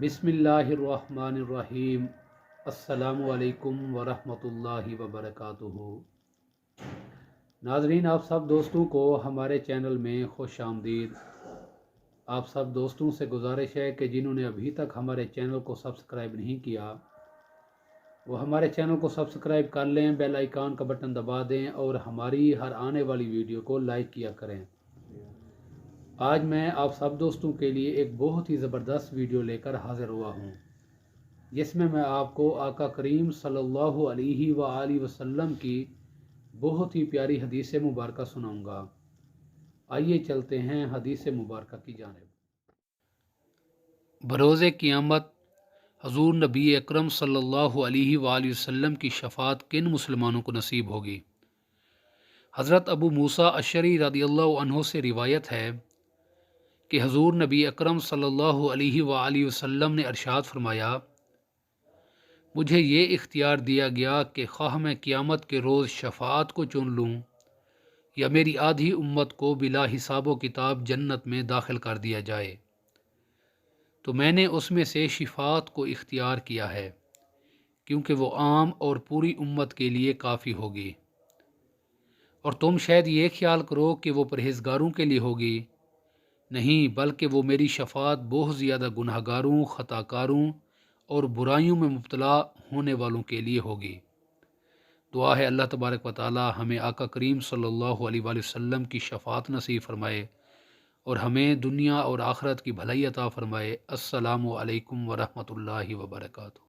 بسم اللہ الرحمن الرحیم۔ السلام علیکم ورحمۃ اللہ وبرکاتہ۔ ناظرین، آپ سب دوستوں کو ہمارے چینل میں خوش آمدید۔ آپ سب دوستوں سے گزارش ہے کہ جنہوں نے ابھی تک ہمارے چینل کو سبسکرائب نہیں کیا وہ ہمارے چینل کو سبسکرائب کر لیں، بیل آئیکن کا بٹن دبا دیں اور ہماری ہر آنے والی ویڈیو کو لائک کیا کریں۔ آج میں آپ سب دوستوں کے لیے ایک بہت ہی زبردست ویڈیو لے کر حاضر ہوا ہوں، جس میں آپ کو آقا کریم صلی اللہ علیہ وآلہ وسلم کی بہت ہی پیاری حدیث مبارکہ سناؤں گا۔ آئیے چلتے ہیں حدیث مبارکہ کی جانب۔ بروز قیامت حضور نبی اکرم صلی اللہ علیہ وآلہ وسلم کی شفاعت کن مسلمانوں کو نصیب ہوگی؟ حضرت ابو موسیٰ اشعری رضی اللہ عنہ سے روایت ہے کہ حضور نبی اکرم صلی اللہ علیہ وآلہ وسلم نے ارشاد فرمایا، مجھے یہ اختیار دیا گیا کہ خواہ میں قیامت کے روز شفاعت کو چن لوں یا میری آدھی امت کو بلا حساب و کتاب جنت میں داخل کر دیا جائے، تو میں نے اس میں سے شفاعت کو اختیار کیا ہے، کیونکہ وہ عام اور پوری امت کے لیے کافی ہوگی، اور تم شاید یہ خیال کرو کہ وہ پرہیزگاروں کے لیے ہوگی، نہیں بلکہ وہ میری شفاعت بہت زیادہ گناہ گاروں، خطا کاروں اور برائیوں میں مبتلا ہونے والوں کے لیے ہوگی۔ دعا ہے اللہ تبارک و تعالی ہمیں آقا کریم صلی اللہ علیہ وآلہ وسلم کی شفاعت نصیب فرمائے اور ہمیں دنیا اور آخرت کی بھلائی عطا فرمائے۔ السلام علیکم ورحمۃ اللہ وبرکاتہ۔